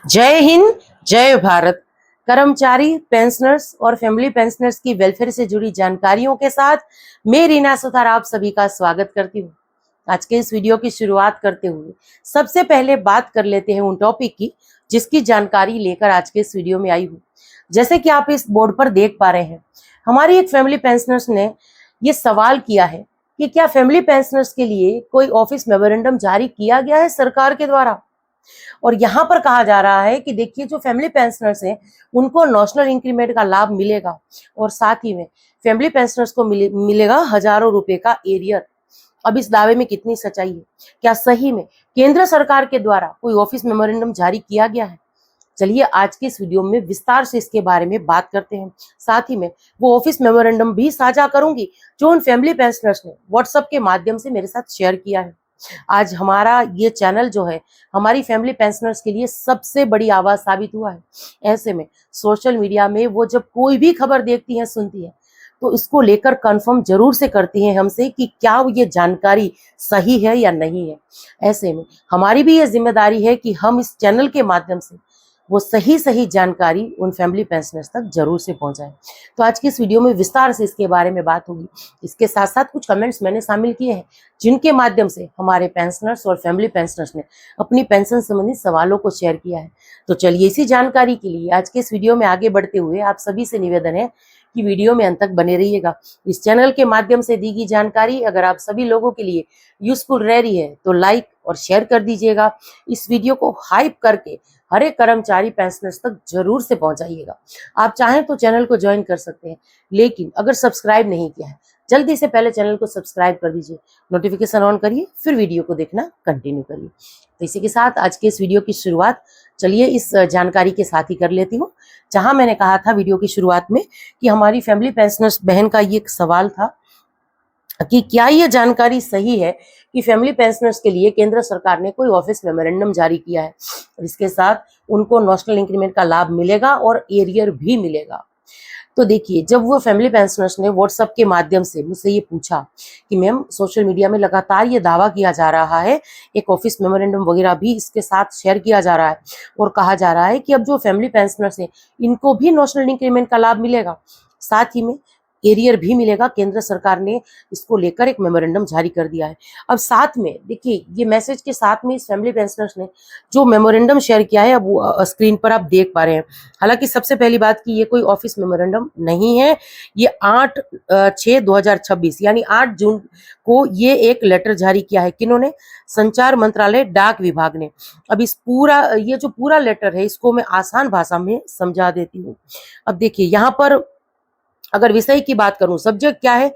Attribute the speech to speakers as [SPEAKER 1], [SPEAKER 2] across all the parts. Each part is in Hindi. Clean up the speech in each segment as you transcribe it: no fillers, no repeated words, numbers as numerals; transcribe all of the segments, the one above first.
[SPEAKER 1] जय हिंद, जय भारत। कर्मचारी, पेंशनर्स और फैमिली पेंशनर्स की वेलफेयर से जुड़ी जानकारियों के साथ मैं रीना सुथार आप सभी का स्वागत करती हूँ। आज के इस वीडियो की शुरुआत करते हुए सबसे पहले बात कर लेते हैं उन टॉपिक की जिसकी जानकारी लेकर आज के इस वीडियो में आई हूँ। जैसे कि आप इस बोर्ड पर देख पा रहे हैं, हमारी एक फैमिली पेंशनर्स ने ये सवाल किया है कि क्या फैमिली पेंशनर्स के लिए कोई ऑफिस मेमोरेंडम जारी किया गया है सरकार के द्वारा। और यहाँ पर कहा जा रहा है कि देखिए, जो फैमिली पेंशनर्स हैं उनको नेशनल इंक्रीमेंट का लाभ मिलेगा और साथ ही में फैमिली पेंशनर्स को मिलेगा हजारों रुपए का एरियर। अब इस दावे में कितनी सच्चाई है? क्या सही में केंद्र सरकार के द्वारा कोई ऑफिस मेमोरेंडम जारी किया गया है? चलिए आज के इस वीडियो में विस्तार से इसके बारे में बात करते हैं। साथ ही में वो ऑफिस मेमोरेंडम भी साझा करूंगी जो उन फैमिली पेंशनर्स ने व्हाट्सएप के माध्यम से मेरे साथ शेयर किया है। आज हमारा ये चैनल जो है हमारी फैमिली पेंशनर्स के लिए सबसे बड़ी आवाज साबित हुआ है। ऐसे में सोशल मीडिया में वो जब कोई भी खबर देखती है, सुनती है, तो इसको लेकर कंफर्म जरूर से करती हैं हमसे कि क्या ये जानकारी सही है या नहीं है। ऐसे में हमारी भी ये जिम्मेदारी है कि हम इस चैनल के माध्यम से वो सही जानकारी उन फैमिली पेंशनर्स तक जरूर से पहुंचाएं। तो आज की इस वीडियो में विस्तार से इसके बारे में बात होगी। इसके साथ साथ कुछ कमेंट्स मैंने शामिल किए हैं जिनके माध्यम से हमारे पेंशनर्स और फैमिली पेंशनर्स ने अपनी पेंशन संबंधी सवालों को शेयर किया है। तो चलिए इसी जानकारी के लिए आज के इस वीडियो में आगे बढ़ते हुए आप सभी से निवेदन है कि वीडियो में अंत तक बने रहिएगा। इस चैनल के माध्यम से दी गई जानकारी अगर आप सभी लोगों के लिए यूजफुल रह रही है तो लाइक और शेयर कर दीजिएगा। इस वीडियो को हाइप करके हर एक कर्मचारी पेंशनर्स तक जरूर से पहुंचाइएगा। आप चाहें तो चैनल को ज्वाइन कर सकते हैं, लेकिन अगर सब्सक्राइब नहीं किया है जल्दी से पहले चैनल को सब्सक्राइब कर दीजिए, नोटिफिकेशन ऑन करिए, फिर वीडियो को देखना कंटिन्यू करिए। तो इसी के साथ आज के इस वीडियो की शुरुआत चलिए इस जानकारी के साथ ही कर लेती हूँ। जहां मैंने कहा था वीडियो की शुरुआत में कि हमारी फैमिली पेंशनर्स बहन का ये एक सवाल था कि क्या ये जानकारी सही है कि फैमिली पेंशनर्स के लिए केंद्र सरकार ने कोई ऑफिस मेमोरेंडम जारी किया है और इसके साथ उनको नेशनल इंक्रीमेंट का लाभ मिलेगा और एरियर भी मिलेगा। तो देखिए, जब वो फैमिली पेंशनर्स ने व्हाट्सएप के माध्यम से मुझसे ये पूछा कि मैम सोशल मीडिया में लगातार ये दावा किया जा रहा है, एक ऑफिस मेमोरेंडम वगैरह भी इसके साथ शेयर किया जा रहा है और कहा जा रहा है कि अब जो फैमिली पेंशनर्स हैं इनको भी नेशनल इंक्रीमेंट का लाभ मिलेगा, साथ ही में एरियर भी मिलेगा। केंद्र सरकार ने इसको लेकर एक मेमोरेंडम जारी कर दिया है। अब साथ में देखिए, ये मैसेज के साथ में इस फैमिली पेंशनर्स ने जो मेमोरेंडम शेयर किया है अब वो स्क्रीन पर आप देख पा रहे हैं। हालांकि सबसे पहली बात कि ये कोई ऑफिस मेमोरेंडम नहीं है, ये 8/6/2026 यानी 8 जून को ये एक लेटर जारी किया है। किन्होंने? संचार मंत्रालय, डाक विभाग ने। अब इस पूरा ये जो पूरा लेटर है इसको मैं आसान भाषा में समझा देती हूँ। अब देखिए, यहाँ पर अगर विषय की बात करूं, सब्जेक्ट क्या है,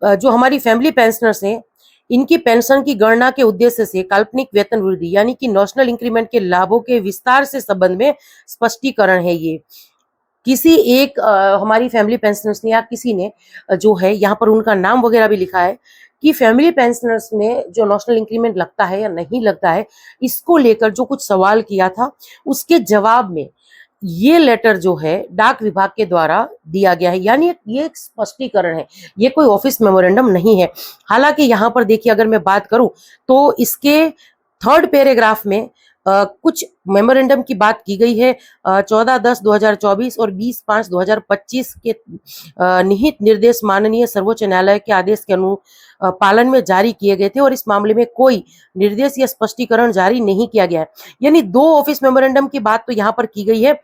[SPEAKER 1] जो हमारी फैमिली पेंशनर्स हैं इनकी पेंशन की गणना के उद्देश्य से काल्पनिक वेतन वृद्धि यानी कि नेशनल इंक्रीमेंट के लाभों के विस्तार से संबंध में स्पष्टीकरण है। ये किसी एक हमारी फैमिली पेंशनर्स ने या किसी ने जो है यहाँ पर उनका नाम वगैरह भी लिखा है कि फैमिली पेंशनर्स में जो नेशनल इंक्रीमेंट लगता है या नहीं लगता है, इसको लेकर जो कुछ सवाल किया था उसके जवाब में ये लेटर जो है डाक विभाग के द्वारा दिया गया है। यानी ये एक स्पष्टीकरण है, ये कोई ऑफिस मेमोरेंडम नहीं है। हालांकि यहाँ पर देखिए, अगर मैं बात करूं तो इसके 3rd पैराग्राफ में कुछ मेमोरेंडम की बात की गई है। 14/10/2024 और 20/5/2025 के निहित निर्देश माननीय सर्वोच्च न्यायालय के आदेश के पालन में जारी किए गए थे और इस मामले में कोई निर्देश या स्पष्टीकरण जारी नहीं किया गया है। यानी 2 ऑफिस मेमोरेंडम की बात तो यहाँ पर की गई है,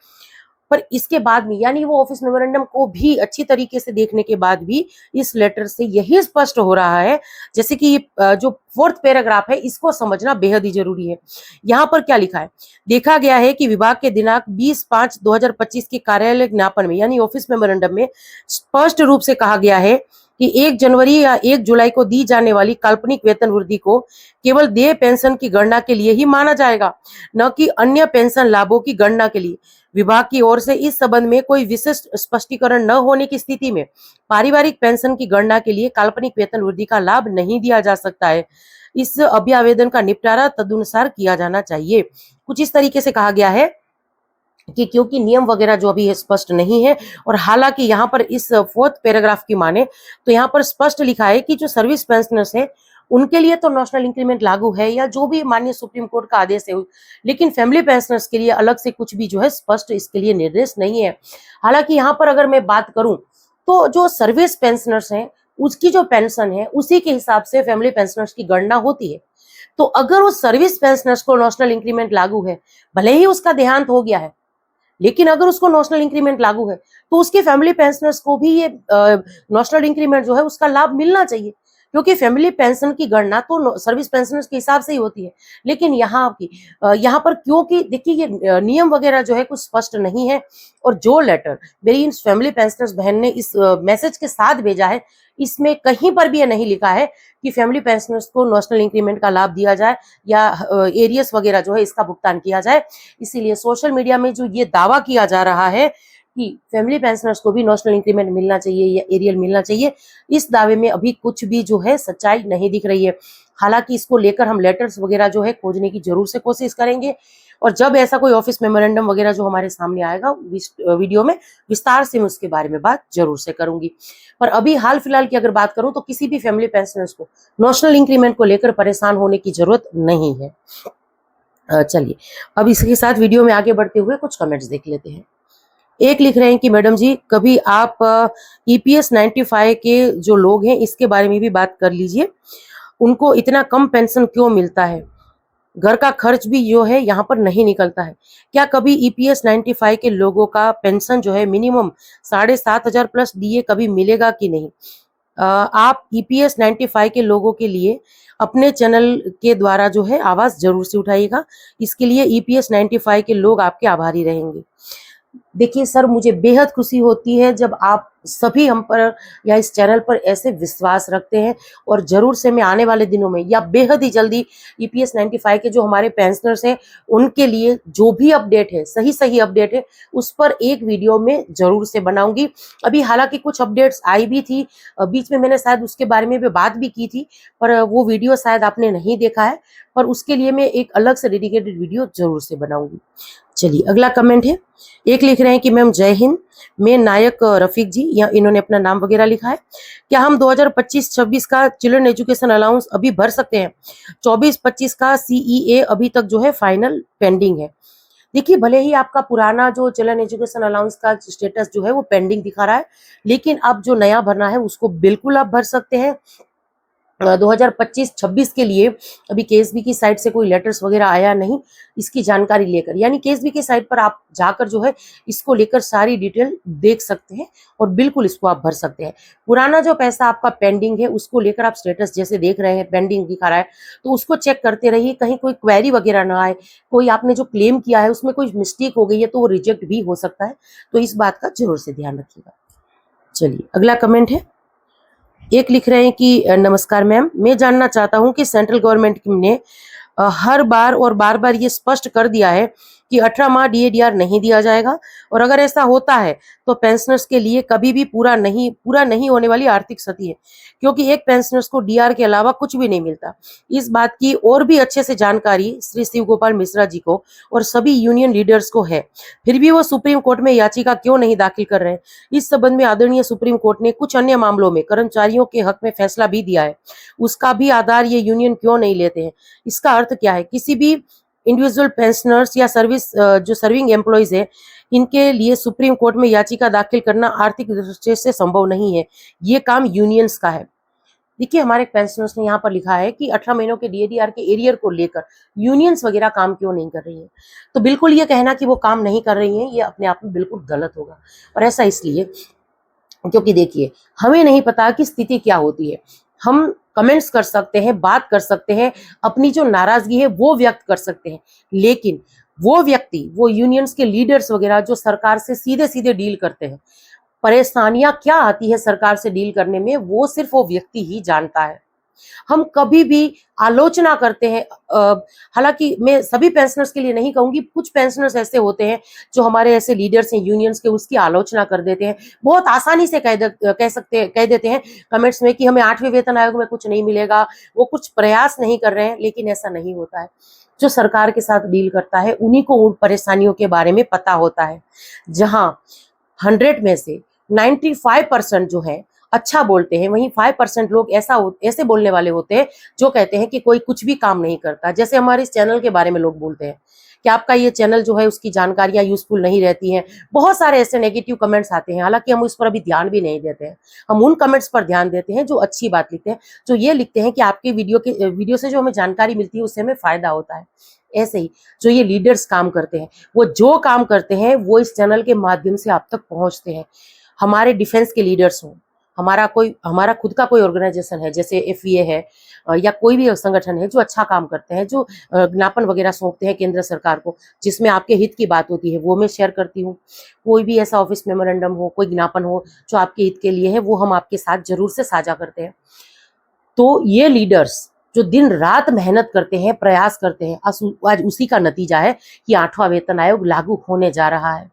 [SPEAKER 1] पर इसके बाद में यानी वो ऑफिस मेमोरेंडम को भी अच्छी तरीके से देखने के बाद भी इस लेटर से यही स्पष्ट हो रहा है, जैसे कि जो 4th पैराग्राफ है इसको समझना बेहद ही जरूरी है। यहाँ पर क्या लिखा है? देखा गया है कि विभाग के दिनांक 20/5/2025 के कार्यालय ज्ञापन में यानी ऑफिस मेमोरेंडम में स्पष्ट रूप से कहा गया है कि 1 जनवरी या 1 जुलाई को दी जाने वाली काल्पनिक वेतन वृद्धि को केवल देय पेंशन की गणना के लिए ही माना जाएगा, न कि अन्य पेंशन लाभों की गणना के लिए। विभाग की ओर से इस संबंध में कोई विशिष्ट स्पष्टीकरण न होने की स्थिति में पारिवारिक पेंशन की गणना के लिए काल्पनिक वेतन वृद्धि का लाभ नहीं दिया जा सकता है। इस अभ्यावेदन का निपटारा तदनुसार किया जाना चाहिए। कुछ इस तरीके से कहा गया है कि क्योंकि नियम वगैरह जो अभी है स्पष्ट नहीं है। और हालांकि यहाँ पर इस 4th पैराग्राफ की माने तो यहाँ पर स्पष्ट लिखा है कि जो सर्विस पेंशनर्स है उनके लिए तो नेशनल इंक्रीमेंट लागू है या जो भी माननीय सुप्रीम कोर्ट का आदेश है, लेकिन फैमिली पेंशनर्स के लिए अलग से कुछ भी जो है स्पष्ट इसके लिए निर्देश नहीं है। हालांकि यहाँ पर अगर मैं बात करूं तो जो सर्विस पेंशनर्स हैं उसकी जो पेंशन है उसी के हिसाब से फैमिली पेंशनर्स की गणना होती है। तो अगर उस सर्विस पेंशनर्स को नेशनल इंक्रीमेंट लागू है, भले ही उसका देहांत हो गया है, लेकिन अगर उसको नेशनल इंक्रीमेंट लागू है तो उसके फैमिली पेंशनर्स को भी ये नेशनल इंक्रीमेंट जो है उसका लाभ मिलना चाहिए, क्योंकि फैमिली पेंशन की गणना तो सर्विस पेंशनर्स के हिसाब से ही होती है। लेकिन यहाँ पर क्योंकि देखिए ये नियम वगैरह जो है कुछ स्पष्ट नहीं है, और जो लेटर मेरी इन फैमिली पेंशनर्स बहन ने इस मैसेज के साथ भेजा है, इसमें कहीं पर भी ये नहीं लिखा है कि फैमिली पेंशनर्स को नेशनल इंक्रीमेंट का लाभ दिया जाए या एरियस वगैरह जो है इसका भुगतान किया जाए। इसीलिए सोशल मीडिया में जो ये दावा किया जा रहा है कि फैमिली पेंशनर्स को भी नेशनल इंक्रीमेंट मिलना चाहिए या एरियल मिलना चाहिए, इस दावे में अभी कुछ भी जो है सच्चाई नहीं दिख रही है। हालांकि इसको लेकर हम लेटर्स वगैरह जो है खोजने की जरूर से कोशिश करेंगे, और जब ऐसा कोई ऑफिस मेमोरेंडम वगैरह जो हमारे सामने आएगा वीडियो में विस्तार से मैं उसके बारे में बात जरूर से करूंगी। पर अभी हाल फिलहाल की अगर बात करूं तो किसी भी फैमिली पेंशनर्स को नेशनल इंक्रीमेंट को लेकर परेशान होने की जरूरत नहीं है। चलिए अब इसके साथ वीडियो में आगे बढ़ते हुए कुछ कमेंट्स देख लेते हैं। एक लिख रहे हैं कि मैडम जी कभी आप EPS 95 के जो लोग हैं इसके बारे में भी बात कर लीजिए, उनको इतना कम पेंशन क्यों मिलता है, घर का खर्च भी जो है यहाँ पर नहीं निकलता है। क्या कभी EPS 95 के लोगों का पेंशन जो है मिनिमम 7,500 प्लस DA कभी मिलेगा कि नहीं? आप EPS 95 के लोगों के लिए अपने चैनल के द्वारा जो है आवाज जरूर से उठाइएगा, इसके लिए EPS 95 के लोग आपके आभारी रहेंगे। देखिए सर, मुझे बेहद खुशी होती है जब आप सभी हम पर या इस चैनल पर ऐसे विश्वास रखते हैं, और जरूर से मैं आने वाले दिनों में या बेहद ही जल्दी EPS 95 के जो हमारे पेंशनर्स हैं उनके लिए जो भी अपडेट है, सही अपडेट है, उस पर एक वीडियो में जरूर से बनाऊंगी। अभी हालांकि कुछ अपडेट्स आई भी थी बीच में, मैंने शायद उसके बारे में भी बात भी की थी, पर वो वीडियो शायद आपने नहीं देखा है, पर उसके लिए मैं एक अलग से डेडिकेटेड वीडियो जरूर से बनाऊंगी। चलिए अगला कमेंट है, एक लिख रहे हैं कि मैम जय हिंद, मैं नायक रफीक जी, या इन्होंने अपना नाम वगैरह लिखा है। क्या हम 2025-26 का चिल्ड्रन एजुकेशन अलाउंस अभी भर सकते हैं? 24-25 का CEA अभी तक जो है फाइनल पेंडिंग है। देखिए भले ही आपका पुराना जो चिल्ड्रन एजुकेशन अलाउंस का स्टेटस जो है वो पेंडिंग दिखा रहा है, लेकिन अब जो नया भरना है उसको बिल्कुल आप भर सकते हैं। 2025-26 के लिए अभी KSB की साइट से कोई लेटर्स वगैरह आया नहीं, इसकी जानकारी लेकर, यानी KSB की साइट पर आप जाकर जो है इसको लेकर सारी डिटेल देख सकते हैं और बिल्कुल इसको आप भर सकते हैं। पुराना जो पैसा आपका पेंडिंग है उसको लेकर आप स्टेटस जैसे देख रहे हैं पेंडिंग दिखा रहा है, तो उसको चेक करते रहिए, कहीं कोई क्वेरी वगैरह ना आए, कोई आपने जो क्लेम किया है उसमें कोई मिस्टेक हो गई है तो वो रिजेक्ट भी हो सकता है, तो इस बात का जरूर से ध्यान रखिएगा। चलिए अगला कमेंट है, एक लिख रहे हैं कि नमस्कार मैम, मैं जानना चाहता हूं कि सेंट्रल गवर्नमेंट ने हर बार और बार बार ये स्पष्ट कर दिया है कि 18 माह DADR नहीं दिया जाएगा, और अगर ऐसा होता है तो पेंशनर्स के लिए कभी भी पूरा नहीं होने वाली आर्थिक क्षति है, क्योंकि एक पेंशनर्स को DR के अलावा कुछ भी नहीं मिलता। इस बात की और भी अच्छे से जानकारी श्री शिव गोपाल मिश्रा जी को और सभी यूनियन लीडर्स को है, फिर भी वो सुप्रीम कोर्ट में याचिका क्यों नहीं दाखिल कर रहे हैं? इस संबंध में आदरणीय सुप्रीम कोर्ट ने कुछ अन्य मामलों में कर्मचारियों के हक में फैसला भी दिया है, उसका भी आधार ये यूनियन क्यों नहीं लेते हैं? इसका अर्थ क्या है? किसी भी इंडिविजुअल पेंशनर्स या जो सर्विंग एम्प्लॉइज है, इनके लिए सुप्रीम कोर्ट में याचिका दाखिल करना आर्थिक दृष्टि से संभव नहीं है, ये काम यूनियंस का है। देखिए हमारे पेंशनर्स ने यहाँ पर लिखा है कि 18 महीनों के DADR के एरियर को लेकर यूनियंस वगैरह काम क्यों नहीं कर रही है, तो बिल्कुल ये कहना कि वो काम नहीं कर रही है ये अपने आप में बिल्कुल गलत होगा, और ऐसा इसलिए क्योंकि देखिए हमें नहीं पता कि स्थिति क्या होती है। हम कमेंट्स कर सकते हैं, बात कर सकते हैं, अपनी जो नाराजगी है वो व्यक्त कर सकते हैं, लेकिन वो व्यक्ति, वो यूनियंस के लीडर्स वगैरह जो सरकार से सीधे सीधे डील करते हैं, परेशानियां क्या आती है सरकार से डील करने में वो सिर्फ वो व्यक्ति ही जानता है। हम कभी भी आलोचना करते हैं, हालांकि मैं सभी पेंशनर्स के लिए नहीं कहूंगी, कुछ पेंशनर्स ऐसे होते हैं जो हमारे ऐसे लीडर्स हैं यूनियंस के, उसकी आलोचना कर देते हैं, बहुत आसानी से कह देते हैं कमेंट्स में कि हमें 8वें वेतन आयोग में कुछ नहीं मिलेगा, वो कुछ प्रयास नहीं कर रहे हैं, लेकिन ऐसा नहीं होता है। जो सरकार के साथ डील करता है उन्हीं को उन परेशानियों के बारे में पता होता है। जहां 100 में से 95% जो है अच्छा बोलते हैं, वहीं 5% लोग ऐसे बोलने वाले होते हैं जो कहते हैं कि कोई कुछ भी काम नहीं करता। जैसे हमारे इस चैनल के बारे में लोग बोलते हैं कि आपका ये चैनल जो है उसकी जानकारियां यूजफुल नहीं रहती हैं। बहुत सारे ऐसे नेगेटिव कमेंट्स आते हैं, हालांकि हम उस पर अभी ध्यान भी नहीं देते हैं। हम उन कमेंट्स पर ध्यान देते हैं जो अच्छी बात लिखते हैं, जो ये लिखते हैं कि आपके वीडियो से जो हमें जानकारी मिलती है उससे हमें फायदा होता है। ऐसे ही जो ये लीडर्स काम करते हैं, वो जो काम करते हैं वो इस चैनल के माध्यम से आप तक पहुंचते हैं। हमारे डिफेंस के लीडर्स हों, हमारा खुद का कोई ऑर्गेनाइजेशन है जैसे FVA है, या कोई भी संगठन है जो अच्छा काम करते हैं, जो ज्ञापन वगैरह सौंपते हैं केंद्र सरकार को जिसमें आपके हित की बात होती है, वो मैं शेयर करती हूँ। कोई भी ऐसा ऑफिस मेमोरेंडम हो, कोई ज्ञापन हो जो आपके हित के लिए है, वो हम आपके साथ जरूर से साझा करते हैं। तो ये लीडर्स जो दिन रात मेहनत करते हैं, प्रयास करते हैं, आज उसी का नतीजा है कि 8वां वेतन आयोग लागू होने जा रहा है।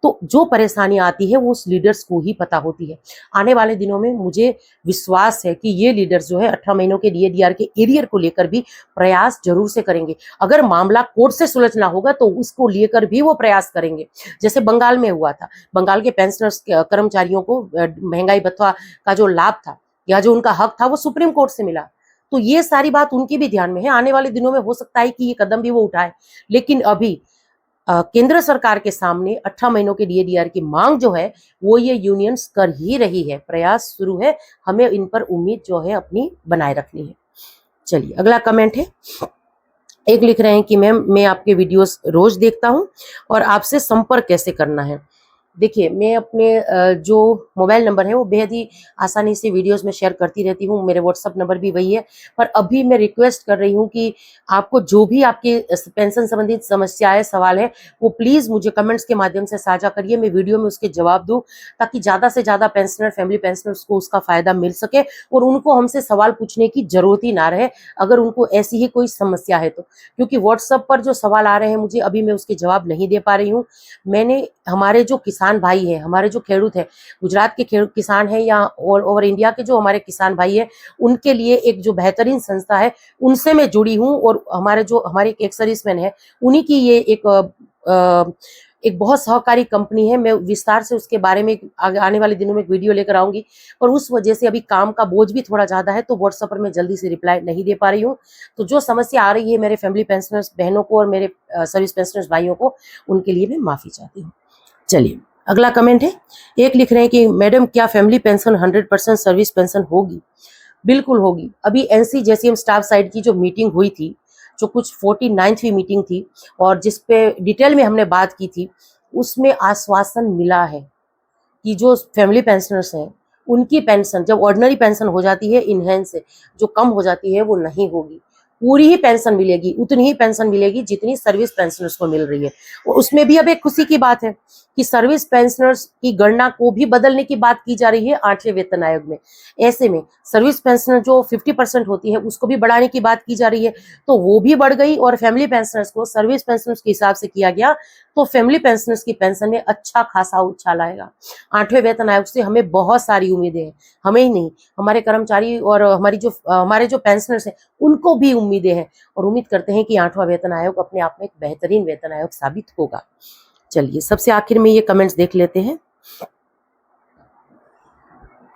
[SPEAKER 1] तो जो परेशानियां आती है वो उस लीडर्स को ही पता होती है। आने वाले दिनों में मुझे विश्वास है कि ये लीडर्स जो है 18 महीनों के DADR के एरियर को लेकर भी प्रयास जरूर से करेंगे। अगर मामला कोर्ट से सुलझना होगा तो उसको लेकर भी वो प्रयास करेंगे। जैसे बंगाल में हुआ था, बंगाल के पेंशनर्स कर्मचारियों को महंगाई भत्ता का जो लाभ था या जो उनका हक था वो सुप्रीम कोर्ट से मिला। तो ये सारी बात उनकी भी ध्यान में है। आने वाले दिनों में हो सकता है कि ये कदम भी वो उठाए, लेकिन अभी केंद्र सरकार के सामने 18 महीनों के DADR की मांग जो है वो ये यूनियंस कर ही रही है। प्रयास शुरू है, हमें इन पर उम्मीद जो है अपनी बनाए रखनी है। चलिए अगला कमेंट है, एक लिख रहे हैं कि मैम मैं आपके वीडियोस रोज देखता हूं और आपसे संपर्क कैसे करना है। देखिए मैं अपने जो मोबाइल नंबर है वो बेहद ही आसानी से वीडियोस में शेयर करती रहती हूँ। मेरे व्हाट्सअप नंबर भी वही है, पर अभी मैं रिक्वेस्ट कर रही हूँ कि आपको जो भी आपके पेंशन संबंधित समस्याएं सवाल है वो प्लीज मुझे कमेंट्स के माध्यम से साझा करिए। मैं वीडियो में उसके जवाब दूं ताकि ज्यादा से ज्यादा पेंशनर, फैमिली पेंशनर्स को उसका फायदा मिल सके और उनको हमसे सवाल पूछने की जरूरत ही ना रहे अगर उनको ऐसी ही कोई समस्या है तो। क्योंकि व्हाट्सएप पर जो सवाल आ रहे हैं मुझे, अभी मैं उसके जवाब नहीं दे पा रही हूँ। मैंने हमारे जो किसान भाई है, हमारे जो खेडूत है, गुजरात के खेडूत किसान है या ऑल ओवर इंडिया के जो हमारे किसान भाई है, उनके लिए एक जो बेहतरीन संस्था है उनसे मैं जुड़ी हूँ। और हमारे एक सर्विसमैन है, उन्हीं की ये एक बहुत सहकारी कंपनी है। मैं विस्तार से उसके बारे में आने वाले दिनों में एक वीडियो लेकर आऊंगी, पर उस वजह से अभी काम का बोझ भी थोड़ा ज्यादा है तो व्हाट्सएप पर मैं जल्दी से रिप्लाई नहीं दे पा रही हूँ। तो जो समस्या आ रही है मेरे फैमिली पेंशनर्स बहनों को और मेरे सर्विस पेंशनर्स भाइयों को, उनके लिए मैं माफी चाहती हूँ। चलिए अगला कमेंट है, एक लिख रहे हैं कि मैडम क्या फैमिली पेंशन 100% सर्विस पेंशन होगी? बिल्कुल होगी। अभी NCJCM स्टाफ साइड की जो मीटिंग हुई थी, जो कुछ 49वीं मीटिंग थी और जिस पे डिटेल में हमने बात की थी, उसमें आश्वासन मिला है कि जो फैमिली पेंशनर्स हैं उनकी पेंशन जब ऑर्डिनरी पेंशन हो जाती है, इनहेंस से जो कम हो जाती है वो नहीं होगी। पूरी ही पेंशन मिलेगी, उतनी ही पेंशन मिलेगी जितनी सर्विस पेंशनर्स को मिल रही है। और उसमें भी अब एक खुशी की बात है कि सर्विस पेंशनर्स की गणना को भी बदलने की बात की जा रही है 8वें वेतन आयोग में। ऐसे में सर्विस पेंशनर जो 50% होती है उसको भी बढ़ाने की बात की जा रही है, तो वो भी बढ़ गई और फैमिली पेंशनर्स को सर्विस पेंशनर्स के हिसाब से किया गया, तो फैमिली पेंशनर्स की पेंशन में अच्छा खासा उछाल आएगा। 8वें वेतन आयोग से हमें बहुत सारी उम्मीदें हैं, हमें ही नहीं, हमारे कर्मचारी और हमारे जो पेंशनर्स हैं उनको भी उम्मीदें हैं और उम्मीद करते हैं कि 8वां वेतन आयोग अपने आप में एक बेहतरीन वेतन आयोग साबित होगा। चलिए सबसे आखिर में ये कमेंट्स देख लेते हैं।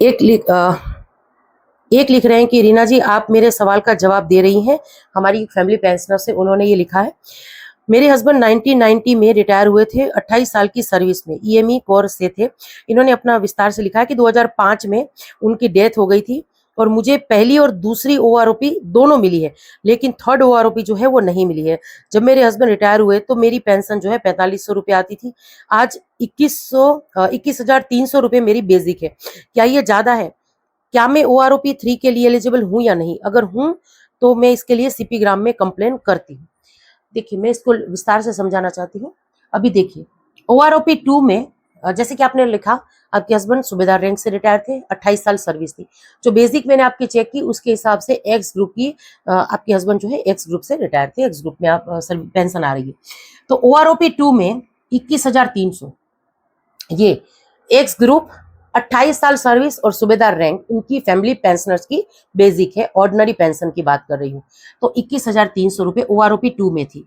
[SPEAKER 1] एक लिख रहे हैं कि रीना जी आप मेरे सवाल का जवाब दे रही हैं, हमारी फैमिली पेंशनर से। उन्होंने ये लिखा है, मेरे हस्बैंड 1990 में रिटायर हुए थे, 28 साल की सर्विस में EME कोर से थे। इन्होंने अपना विस्तार से लिखा है कि 2005 में उनकी डेथ हो गई थी और मुझे पहली और दूसरी OROP दोनों मिली है, लेकिन थर्ड OROP जो है वो नहीं मिली है। जब मेरे हस्बैंड रिटायर हुए तो मेरी पेंशन जो है 4500 रुपये आती थी, आज 21,300 रुपये मेरी बेसिक है। क्या ये ज्यादा है? क्या मैं OROP 3 के लिए एलिजिबल हूँ या नहीं? अगर हूँ तो मैं इसके लिए CP ग्राम में कंप्लेन करती हूँ। देखिए मैं इसको विस्तार से समझाना चाहती हूँ। अभी देखिए OROP 2 में जैसे कि आपने लिखा, आपके हस्बैंड सूबेदार रैंक से रिटायर थे, 28 साल सर्विस थी। जो बेसिक मैंने आपकी चेक की उसके हिसाब से एक्स ग्रुप की, आपके हस्बैंड जो है एक्स ग्रुप से रिटायर थे, एक्स ग्रुप में आप पेंशन आ रही है। तो OROP 2 में 21,300, ये एक्स ग्रुप 28 साल सर्विस और सूबेदार रैंक, इनकी फैमिली पेंशनर्स की बेसिक है, ऑर्डिनरी पेंशन की बात कर रही हूँ। तो 21,300 रुपये OROP 2 में थी।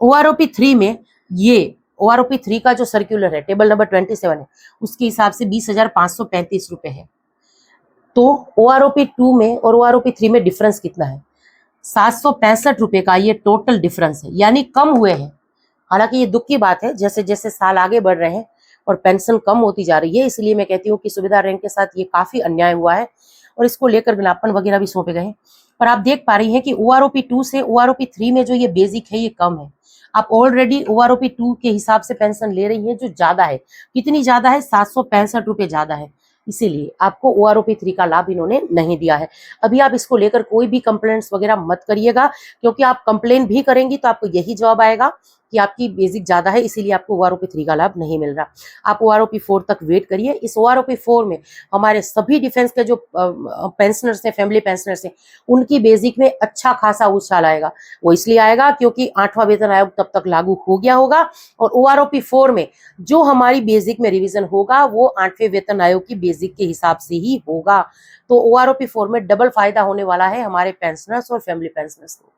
[SPEAKER 1] OROP 3 में, ये OROP 3 का जो सर्कुलर है, टेबल नंबर 27 है, उसके हिसाब से 20,535 रुपये है। तो OROP 2 में और OROP 3 में डिफरेंस कितना है? 765 रुपए का ये टोटल डिफरेंस है, यानी कम हुए हैं। हालांकि ये दुख की बात है, जैसे जैसे साल आगे बढ़ रहे हैं और पेंशन कम होती जा रही है, इसलिए मैं कहती हूँ कि सुविधा रैंक के साथ ये काफी अन्याय हुआ है और इसको लेकर ज्ञापन वगैरह भी सौंपे गए हैं। पर आप देख पा रही हैं कि OROP 2 से OROP 3 में जो ये बेसिक है ये कम है। आप ऑलरेडी OROP 2 के हिसाब से पेंशन ले रही हैं, जो ज्यादा है। कितनी ज्यादा है? 765 रुपए ज्यादा है, इसीलिए आपको OROP 3 का लाभ इन्होंने नहीं दिया है। अभी आप इसको लेकर कोई भी कंप्लेंट्स वगैरह मत करिएगा, क्योंकि आप कंप्लेन भी करेंगी तो आपको यही जवाब आएगा कि आपकी बेसिक ज्यादा है, इसीलिए आपको OROP 3 का लाभ नहीं मिल रहा। आप OROP 4 तक वेट करिए। इस OROP 4 में हमारे सभी डिफेंस के जो पेंशनर्स हैं, फैमिली पेंशनर्स हैं, उनकी बेसिक में अच्छा खासा उछाल आएगा। वो इसलिए आएगा क्योंकि 8वां वेतन आयोग तब तक लागू हो गया होगा और OROP 4 में जो हमारी बेसिक में रिवीजन होगा वो 8वें वेतन आयोग की बेसिक के हिसाब से ही होगा। तो OROP 4 में डबल फायदा होने वाला है हमारे पेंशनर्स और फैमिली पेंशनर्स को।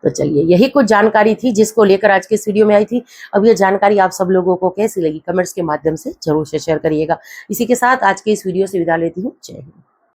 [SPEAKER 1] तो चलिए, यही कुछ जानकारी थी जिसको लेकर आज के इस वीडियो में आई थी। अब ये जानकारी आप सब लोगों को कैसी लगी कमेंट्स के माध्यम से जरूर से शेयर करिएगा। इसी के साथ आज के इस वीडियो से विदा लेती हूँ। जय हिंद।